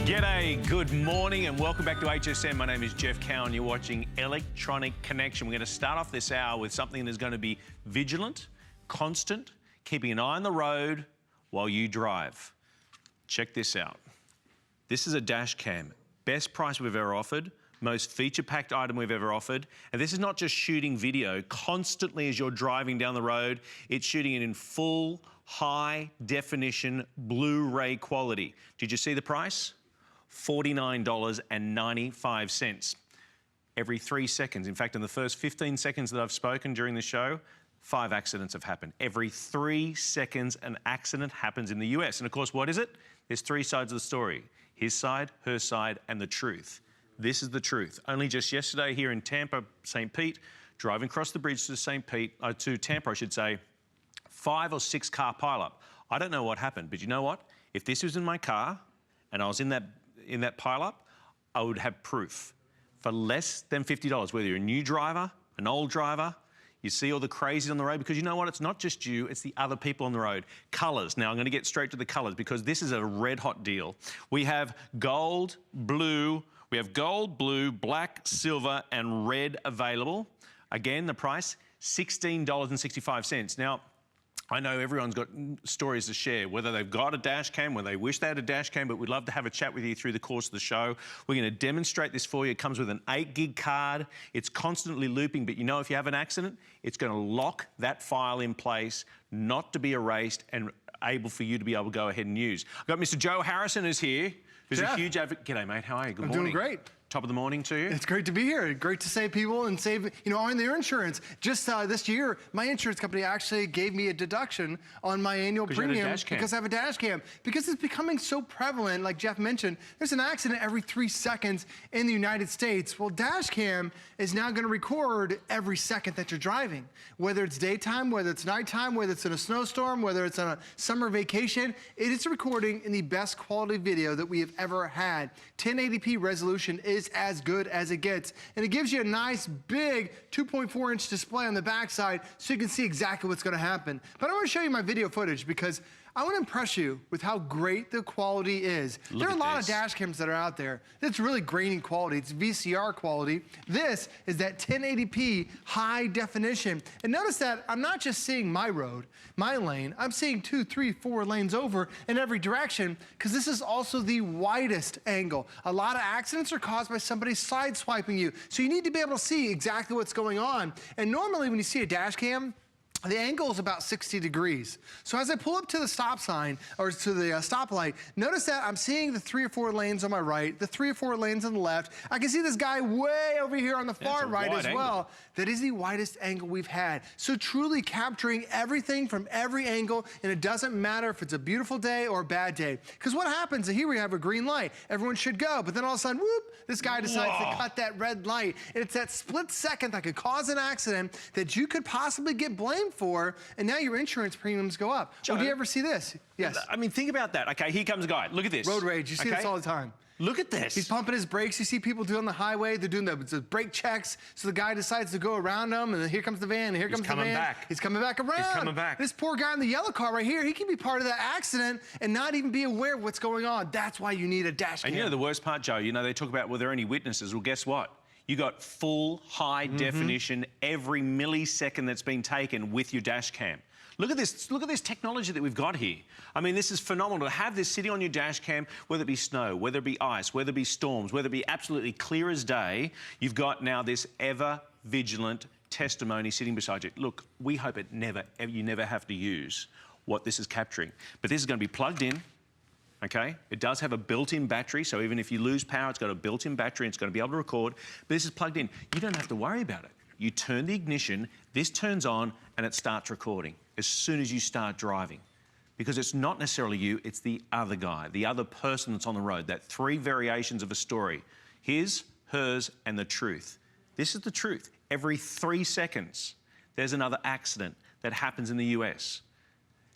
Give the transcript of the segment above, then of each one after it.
G'day, good morning and welcome back to HSN. My name is Jeff Cowan. You're watching Electronic Connection. We're going to start off this hour with something that's going to be vigilant, constant, keeping an eye on the road while you drive. Check this out. This is a dash cam. Best price we've ever offered, most feature-packed item we've ever offered. And this is not just shooting video. Constantly as you're driving down the road, it's shooting it in full, high-definition Blu-ray quality. Did you see the price? $49.95. Every 3 seconds. In fact, in the first 15 seconds that I've spoken during the show, 5 accidents have happened. Every 3 seconds, an accident happens in the US. And of course, what is it? There's 3 sides of the story. His side, her side, and the truth. This is the truth. Only just yesterday here in Tampa, St. Pete, driving across the bridge to to Tampa, I should say, 5 or 6 car pileup. I don't know what happened, but you know what? If this was in my car and I was in that pileup, I would have proof. For less than $50, whether you're a new driver, an old driver, you see all the crazies on the road, because you know what? It's not just you, it's the other people on the road. Colors. Now, I'm going to get straight to the colors because this is a red-hot deal. We have gold, blue, black, silver, and red available. Again, the price, $16.65. Now, I know everyone's got stories to share, whether they've got a dash cam, whether they wish they had a dash cam, but we'd love to have a chat with you through the course of the show. We're going to demonstrate this for you. It comes with an 8 gig card. It's constantly looping, but you know if you have an accident, it's going to lock that file in place, not to be erased, and able for you to be able to go ahead and use. I've got Mr. Joe Harrison who's here, who's a huge advocate. G'day, mate. How are you? Good morning. I'm doing great. Top of the morning to you. It's great to be here. Great to save people and save, on their insurance. Just this year, my insurance company actually gave me a deduction on my annual premium because I have a dash cam. Because it's becoming so prevalent, like Jeff mentioned, there's an accident every 3 seconds in the United States. Well, dash cam is now going to record every second that you're driving. Whether it's daytime, whether it's nighttime, whether it's in a snowstorm, whether it's on a summer vacation, it is recording in the best quality video that we have ever had. 1080p resolution is as good as it gets. And it gives you a nice big 2.4-inch display on the backside so you can see exactly what's gonna happen. But I wanna show you my video footage because I want to impress you with how great the quality is. There are a lot of dash cams that are out there that's really grainy quality. It's VCR quality. This is that 1080p high definition. And notice that I'm not just seeing my road, my lane. I'm seeing 2, 3, 4 lanes over in every direction because this is also the widest angle. A lot of accidents are caused by somebody side swiping you. So you need to be able to see exactly what's going on. And normally when you see a dash cam, the angle is about 60 degrees. So as I pull up to the stop sign, or to the stoplight, notice that I'm seeing the 3 or 4 lanes on my right, the 3 or 4 lanes on the left. I can see this guy way over here on the far right as well. That is the widest angle we've had. So truly capturing everything from every angle, and it doesn't matter if it's a beautiful day or a bad day. Because what happens, here we have a green light. Everyone should go, but then all of a sudden, whoop, this guy decides to cut that red light. And it's that split second that could cause an accident that you could possibly get blamed for, and now your insurance premiums go up. Joe, do you ever see this? Yes. I mean, think about that. Okay, here comes a guy. Look at this. Road rage. You see this all the time. Look at this. He's pumping his brakes. You see people doing the highway. They're doing the brake checks. So the guy decides to go around them, and then here comes the van, and here comes the van. He's coming back. He's coming back around. He's coming back. This poor guy in the yellow car right here, he can be part of that accident and not even be aware of what's going on. That's why you need a dash cam. And you know the worst part, Joe, they talk about, were there any witnesses? Well, guess what? You got full high definition every millisecond that's been taken with your dash cam. Look at this technology that we've got here. I mean, this is phenomenal to have this sitting on your dash cam, whether it be snow, whether it be ice, whether it be storms, whether it be absolutely clear as day. You've got now this ever vigilant testimony sitting beside you. Look, we hope you never have to use what this is capturing. But this is going to be plugged in. Okay, it does have a built-in battery, so even if you lose power, it's got a built-in battery and it's going to be able to record. But this is plugged in. You don't have to worry about it. You turn the ignition, this turns on, and it starts recording as soon as you start driving. Because it's not necessarily you, it's the other guy, the other person that's on the road, that 3 variations of a story. His, hers, and the truth. This is the truth. Every 3 seconds, there's another accident that happens in the US.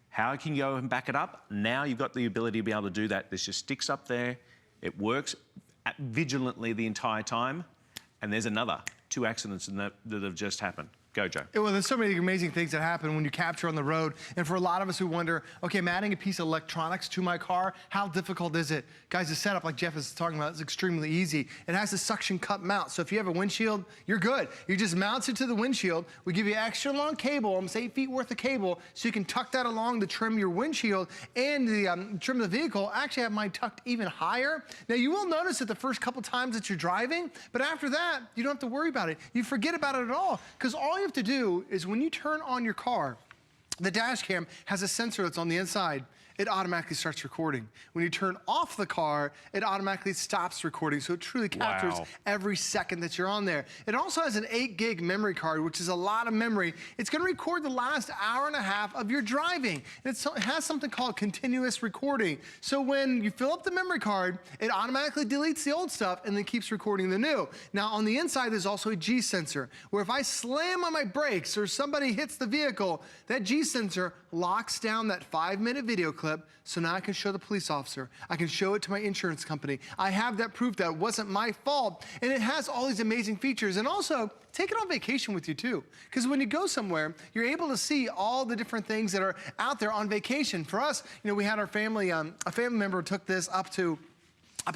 How can you go and back it up? Now you've got the ability to be able to do that. This just sticks up there. It works vigilantly the entire time. And there's another 2 accidents that have just happened. Go, Joe. Well, there's so many amazing things that happen when you capture on the road. And for a lot of us who wonder, okay, I'm adding a piece of electronics to my car. How difficult is it? Guys, the setup, like Jeff is talking about, is extremely easy. It has a suction cup mount. So if you have a windshield, you're good. You just mount it to the windshield. We give you extra long cable, almost 8 feet worth of cable, so you can tuck that along to trim your windshield and the trim the vehicle. I actually have mine tucked even higher. Now, you will notice it the first couple times that you're driving, but after that, you don't have to worry about it. You forget about it at all, because all you have to do is when you turn on your car, the dash cam has a sensor that's on the inside. It automatically starts recording. When you turn off the car, it automatically stops recording. So it truly captures every second that you're on there. It also has an 8 gig memory card, which is a lot of memory. It's gonna record the last hour and a half of your driving. And it has something called continuous recording. So when you fill up the memory card, it automatically deletes the old stuff and then keeps recording the new. Now on the inside, there's also a G sensor, where if I slam on my brakes or somebody hits the vehicle, that G sensor locks down that 5-minute video clip. So now I can show the police officer. I can show it to my insurance company. I have that proof that it wasn't my fault. And it has all these amazing features. And also, take it on vacation with you too. Because when you go somewhere, you're able to see all the different things that are out there on vacation. For us, you know, we had our family, a family member took this up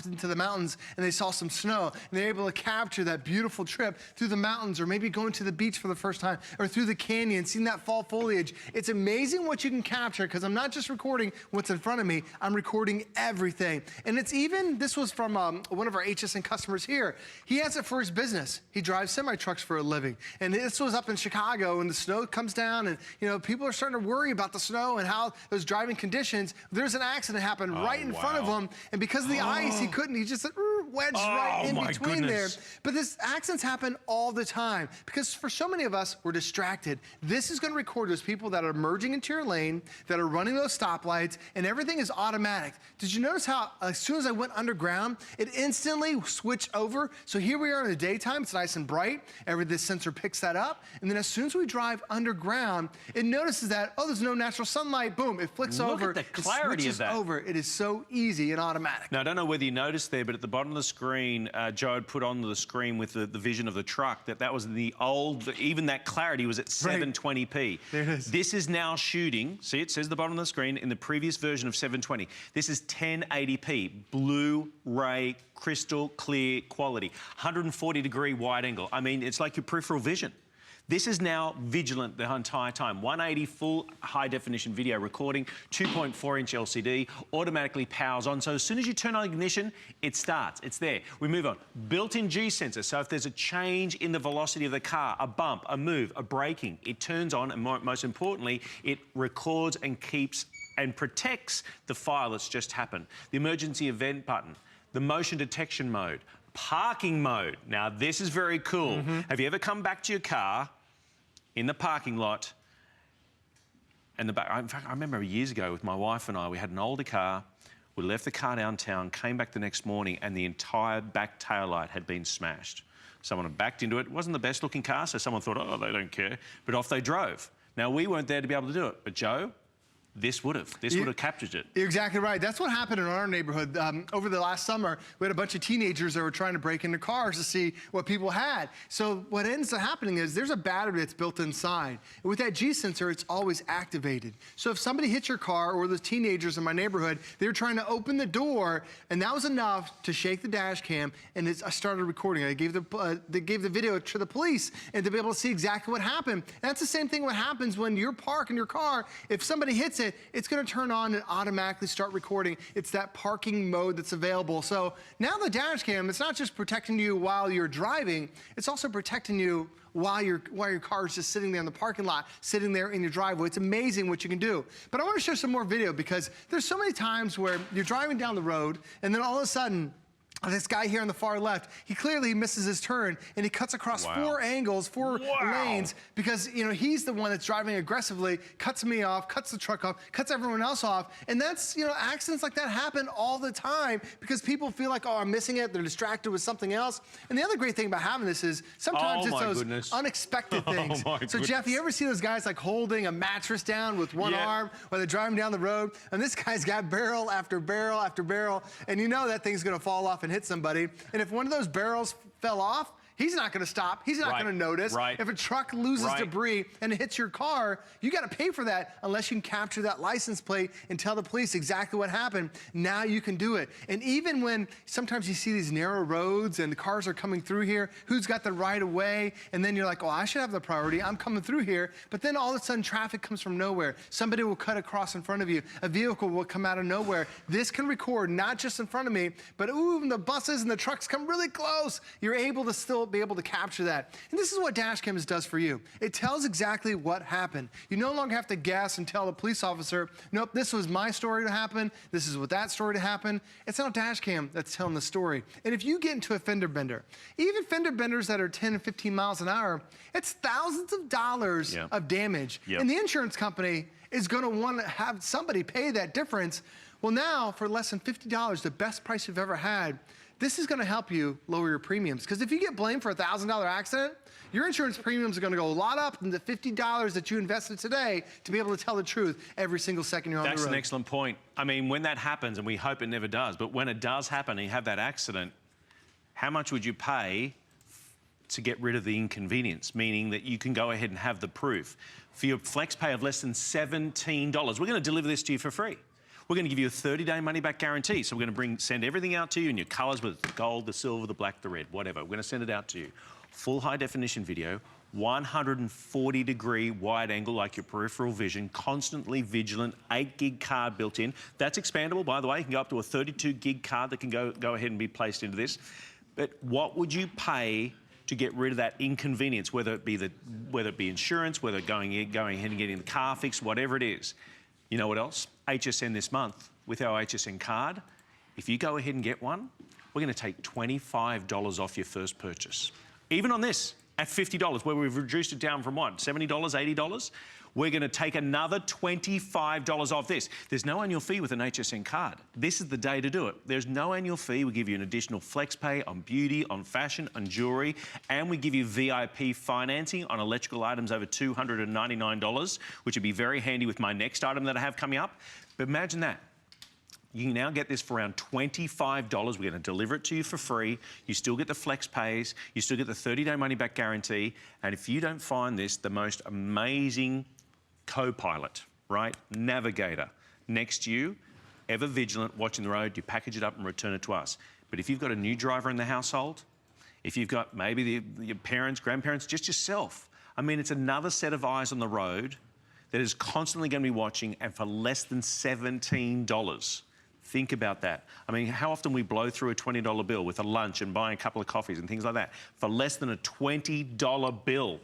into the mountains, and they saw some snow, and they were able to capture that beautiful trip through the mountains, or maybe going to the beach for the first time, or through the canyon, seeing that fall foliage. It's amazing what you can capture, because I'm not just recording what's in front of me, I'm recording everything. And it's even, this was from one of our HSN customers here. He has it for his business. He drives semi-trucks for a living. And this was up in Chicago, and the snow comes down, and you know, people are starting to worry about the snow and how those driving conditions. There's an accident happened right in front of him, and because of the ice, he couldn't. He just wedged right in between there. But this accidents happen all the time, because for so many of us, we're distracted. This is going to record those people that are merging into your lane, that are running those stoplights, and everything is automatic. Did you notice how as soon as I went underground, it instantly switched over? So here we are in the daytime, it's nice and bright. This sensor picks that up. And then as soon as we drive underground, it notices that, oh, there's no natural sunlight. Boom, it flicks over. Look at the clarity of that. Over. It is so easy and automatic. Now, I don't know whether you noticed there, but at the bottom of the screen, Joe had put on the screen with the vision of the truck that was the old, even that clarity was at 720p. There it is. This is now shooting, see it says at the bottom of the screen, in the previous version of 720. This is 1080p, Blu-ray, crystal clear quality, 140-degree wide angle. I mean, it's like your peripheral vision. This is now vigilant the entire time. 180 full high-definition video recording, 2.4-inch LCD, automatically powers on. So as soon as you turn on ignition, it starts. It's there. We move on. Built-in G sensor. So if there's a change in the velocity of the car, a bump, a move, a braking, it turns on, and most importantly, it records and keeps and protects the file that's just happened. The emergency event button, the motion detection mode, parking mode. Now, this is very cool. Have you ever come back to your car in the parking lot and in fact, I remember years ago with my wife and I, we had an older car. We left the car downtown, came back the next morning, and the entire back taillight had been smashed. Someone had backed into it. It wasn't the best looking car, so someone thought, oh, they don't care. But off they drove. Now, we weren't there to be able to do it. But Joe, this would have captured it. You're exactly right. That's what happened in our neighborhood. Over the last summer, we had a bunch of teenagers that were trying to break into cars to see what people had. So what ends up happening is there's a battery that's built inside. And with that G sensor, it's always activated. So if somebody hits your car, or those teenagers in my neighborhood, they were trying to open the door, and that was enough to shake the dash cam, and I started recording. They gave the video to the police, and to be able to see exactly what happened. And that's the same thing what happens when you're parking your car. If somebody hits it, it's going to turn on and automatically start recording. It's that parking mode that's available. So now the dash cam, it's not just protecting you while you're driving, it's also protecting you while your car is just sitting there in the parking lot, sitting there in your driveway. It's amazing what you can do. But I want to show some more video, because there's so many times where you're driving down the road, and then all of a sudden, this guy here on the far left, he clearly misses his turn, and he cuts across 4 angles, 4 lanes, because, you know, he's the one that's driving aggressively, cuts me off, cuts the truck off, cuts everyone else off. And that's, you know, accidents like that happen all the time, because people feel like, oh, I'm missing it, they're distracted with something else. And the other great thing about having this is sometimes it's those unexpected things. So Jeff, you ever see those guys like holding a mattress down with one arm while they're driving down the road? And this guy's got barrel after barrel after barrel, and you know that thing's gonna fall off and hit somebody. And if one of those barrels fell off, he's not going to stop. He's not going to notice. If a truck loses debris and it hits your car, you got to pay for that unless you can capture that license plate and tell the police exactly what happened. Now you can do it. And even when sometimes you see these narrow roads and the cars are coming through here, who's got the right of way? And then you're like, oh, I should have the priority. I'm coming through here. But then all of a sudden traffic comes from nowhere. Somebody will cut across in front of you. A vehicle will come out of nowhere. This can record not just in front of me, but ooh, when the buses and the trucks come really close, you're able to still be able to capture that. And this is what dash cams does for you. It tells exactly what happened. You no longer have to guess and tell the police officer, nope, this was my story to happen. This is what that story to happen. It's not a dash cam that's telling the story. And if you get into a fender bender, even fender benders that are 10 and 15 miles an hour, it's thousands of dollars of damage. And the insurance company is going to want to have somebody pay that difference. Well, now for less than $50, the best price you've ever had, this is going to help you lower your premiums. Because if you get blamed for a $1,000 accident, your insurance premiums are going to go a lot up than the $50 that you invested today to be able to tell the truth every single second you're on the road. That's an excellent point. I mean, when that happens, and we hope it never does, but when it does happen and you have that accident, how much would you pay to get rid of the inconvenience, meaning that you can go ahead and have the proof? For your flex pay of less than $17, we're going to deliver this to you for free. We're going to give you a 30-day money-back guarantee. So we're going to send everything out to you in your colours, whether it's the gold, the silver, the black, the red, whatever. We're going to send it out to you. Full high-definition video, 140-degree wide angle like your peripheral vision, constantly vigilant, 8-gig card built in. That's expandable, by the way. You can go up to a 32-gig card that can go ahead and be placed into this. But what would you pay to get rid of that inconvenience, whether it be insurance, whether going ahead and getting the car fixed, whatever it is? You know what else? HSN this month, with our HSN card, if you go ahead and get one, we're going to take $25 off your first purchase. Even on this, at $50, where we've reduced it down from what, $70, $80? We're going to take another $25 off this. There's no annual fee with an HSN card. This is the day to do it. There's no annual fee. We give you an additional flex pay on beauty, on fashion, on jewellery, and we give you VIP financing on electrical items over $299, which would be very handy with my next item that I have coming up. But imagine that. You can now get this for around $25. We're going to deliver it to you for free. You still get the flex pays. You still get the 30-day money-back guarantee. And if you don't find this the most amazing co-pilot, right, navigator next to you, ever vigilant, watching the road, you package it up and return it to us. But if you've got a new driver in the household, if you've got maybe your parents, grandparents, just yourself, I mean, it's another set of eyes on the road that is constantly going to be watching, and for less than $17. Think about that. I mean, how often we blow through a $20 bill with a lunch and buying a couple of coffees and things like that. For less than a $20 bill,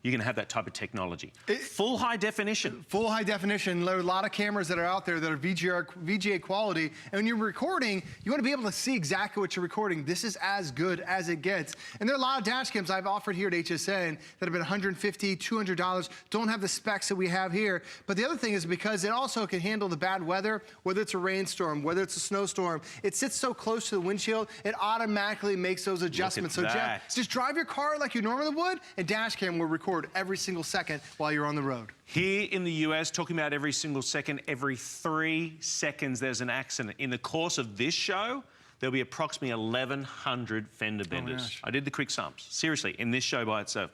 you're going to have that type of technology. Full high definition. Full high definition. There are a lot of cameras that are out there that are VGA quality. And when you're recording, you want to be able to see exactly what you're recording. This is as good as it gets. And there are a lot of dash cams I've offered here at HSN that have been $150, $200, don't have the specs that we have here. But the other thing is because it also can handle the bad weather, whether it's a rainstorm, whether it's a snowstorm. It sits so close to the windshield, it automatically makes those adjustments. So just drive your car like you normally would, and dash cam will record every single second while you're on the road. Here in the US, talking about every single second, every 3 seconds there's an accident. In the course of this show, there'll be approximately 1,100 fender benders. I did the quick sums. Seriously, in this show by itself.